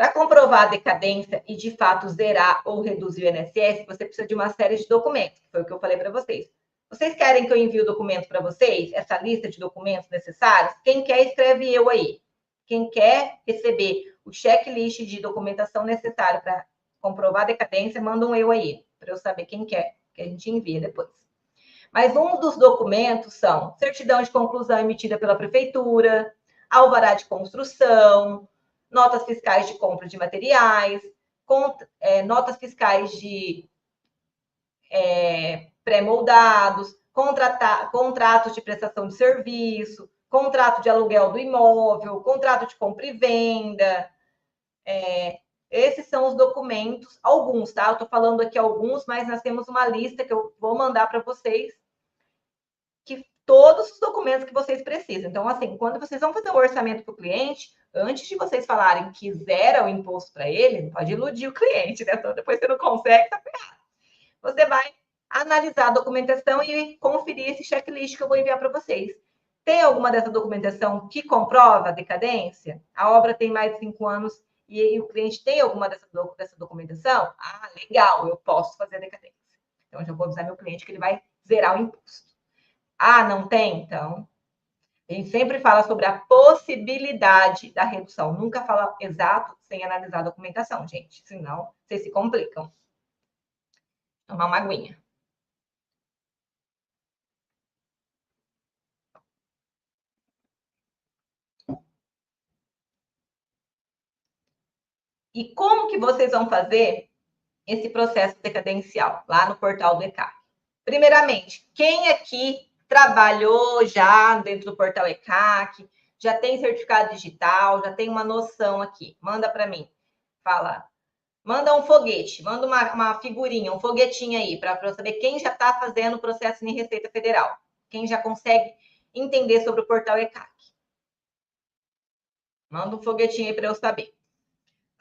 Para comprovar a decadência e, de fato, zerar ou reduzir o INSS, você precisa de uma série de documentos, que foi o que eu falei para vocês. Vocês querem que eu envie o documento para vocês? Essa lista de documentos necessários? Quem quer, escreve eu aí. Quem quer receber o checklist de documentação necessário para comprovar a decadência, manda um eu aí, para eu saber quem quer, que a gente envia depois. Mas um dos documentos são certidão de conclusão emitida pela prefeitura, alvará de construção, notas fiscais de compra de materiais, notas fiscais de pré-moldados, contratos de prestação de serviço, contrato de aluguel do imóvel, contrato de compra e venda. Esses são os documentos, alguns, tá? Eu estou falando aqui alguns, mas nós temos uma lista que eu vou mandar para vocês, que todos os documentos que vocês precisam. Então, assim, quando vocês vão fazer o orçamento para o cliente, antes de vocês falarem que zera o imposto para ele, pode iludir o cliente, né? Então, depois você não consegue, tá ferrado. Você vai analisar a documentação e conferir esse checklist que eu vou enviar para vocês. Tem alguma dessa documentação que comprova a decadência? A obra tem mais de 5 anos e o cliente tem alguma dessa documentação? Ah, legal, eu posso fazer a decadência. Então, eu já vou avisar meu cliente que ele vai zerar o imposto. Ah, não tem? Então, a gente sempre fala sobre a possibilidade da redução. Nunca fala exato sem analisar a documentação, gente. Senão, vocês se complicam. Tomar uma aguinha. E como que vocês vão fazer esse processo decadencial lá no portal do ECAC? Primeiramente, quem aqui trabalhou já dentro do portal ECAC, já tem certificado digital, já tem uma noção aqui? Manda para mim. Fala. Manda um foguete, manda uma figurinha, um foguetinho aí, para eu saber quem já está fazendo o processo em Receita Federal. Quem já consegue entender sobre o portal ECAC. Manda um foguetinho aí para eu saber.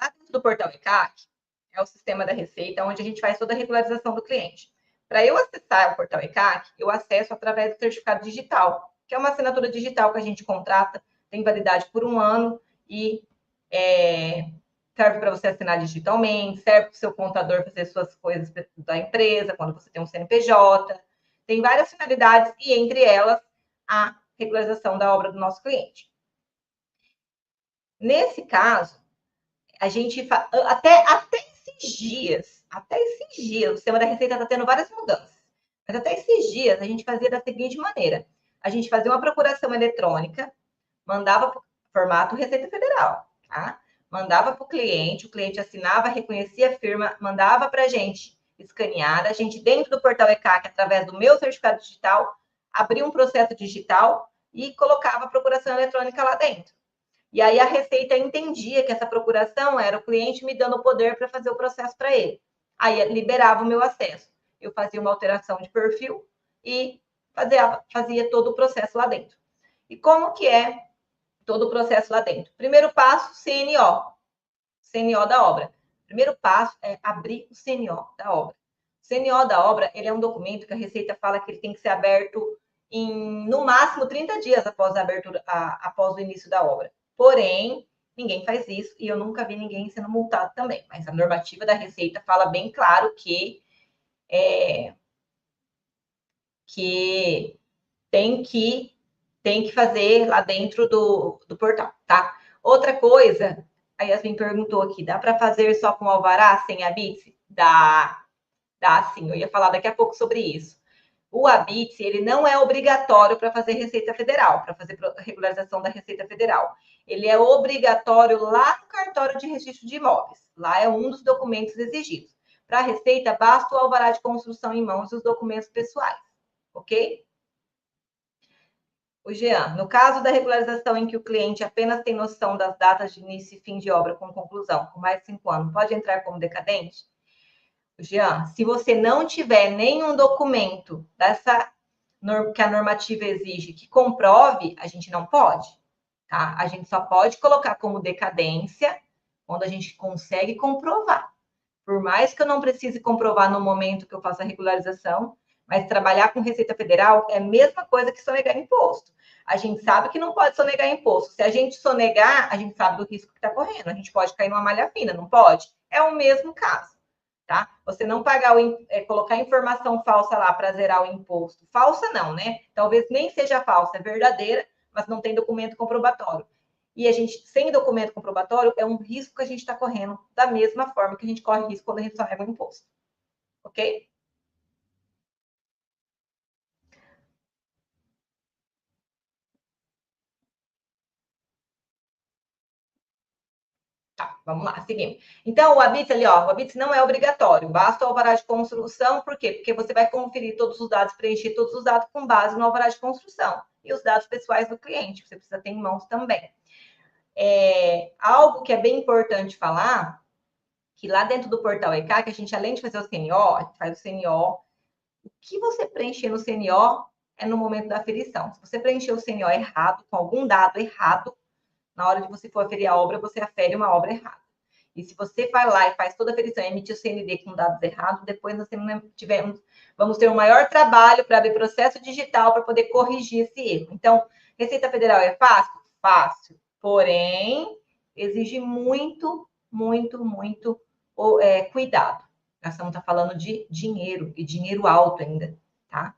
Lá dentro do portal ECAC, é o sistema da Receita, onde a gente faz toda a regularização do cliente. Para eu acessar o portal ECAC, eu acesso através do certificado digital, que é uma assinatura digital que a gente contrata, tem validade por 1 ano e serve para você assinar digitalmente, serve para o seu contador fazer suas coisas da empresa, quando você tem um CNPJ. Tem várias finalidades e, entre elas, a regularização da obra do nosso cliente. Nesse caso, a gente até esses dias, o sistema da Receita está tendo várias mudanças, mas até esses dias a gente fazia da seguinte maneira: a gente fazia uma procuração eletrônica, mandava para o formato Receita Federal, tá? Mandava para o cliente assinava, reconhecia a firma, mandava para a gente escanear, a gente dentro do portal ECAC, através do meu certificado digital, abria um processo digital e colocava a procuração eletrônica lá dentro. E aí a Receita entendia que essa procuração era o cliente me dando o poder para fazer o processo para ele. Aí liberava o meu acesso. Eu fazia uma alteração de perfil e fazia todo o processo lá dentro. E como que é todo o processo lá dentro? Primeiro passo, CNO da obra. Primeiro passo é abrir o CNO da obra. O CNO da obra, ele é um documento que a Receita fala que ele tem que ser aberto em, no máximo, 30 dias após a abertura, após o início da obra. Porém, ninguém faz isso e eu nunca vi ninguém sendo multado também. Mas a normativa da Receita fala bem claro que tem que fazer lá dentro do portal, tá? Outra coisa, a Yasmin perguntou aqui, dá para fazer só com alvará, sem ABITS? Dá sim, eu ia falar daqui a pouco sobre isso. O ABITS, ele não é obrigatório para fazer Receita Federal, para fazer regularização da Receita Federal. Ele é obrigatório lá no cartório de registro de imóveis. Lá é um dos documentos exigidos. Para a Receita, basta o alvará de construção em mãos e os documentos pessoais, ok? O Jean, no caso da regularização em que o cliente apenas tem noção das datas de início e fim de obra com conclusão, com mais de 5 anos, pode entrar como decadente? Jean, se você não tiver nenhum documento que a normativa exige que comprove, a gente não pode, tá? A gente só pode colocar como decadência quando a gente consegue comprovar. Por mais que eu não precise comprovar no momento que eu faço a regularização, mas trabalhar com Receita Federal é a mesma coisa que sonegar imposto. A gente sabe que não pode sonegar imposto. Se a gente sonegar, a gente sabe do risco que está correndo. A gente pode cair numa malha fina, não pode? É o mesmo caso, tá? Você não pagar colocar informação falsa lá para zerar o imposto. Falsa não, né? Talvez nem seja falsa, é verdadeira, mas não tem documento comprobatório. E a gente, sem documento comprobatório, é um risco que a gente está correndo da mesma forma que a gente corre risco quando a gente sonega o imposto. Ok? Tá, vamos lá, seguimos. Então, o habite ali, ó, o habite não é obrigatório, basta o alvará de construção, por quê? Porque você vai conferir todos os dados, preencher todos os dados com base no alvará de construção e os dados pessoais do cliente, que você precisa ter em mãos também. Algo que é bem importante falar, que lá dentro do portal ECA, que a gente, além de fazer o CNO, a gente faz o CNO, o que você preencher no CNO é no momento da aferição. Se você preencher o CNO errado, com algum dado errado, na hora de você for aferir a obra, você afere uma obra errada. E se você vai lá e faz toda a aferição e emitir o CND com dados errados, depois nós vamos ter um maior trabalho para abrir processo digital para poder corrigir esse erro. Então, Receita Federal é fácil? Fácil. Porém, exige muito, muito, muito cuidado. Nós estamos falando de dinheiro, e dinheiro alto ainda, tá?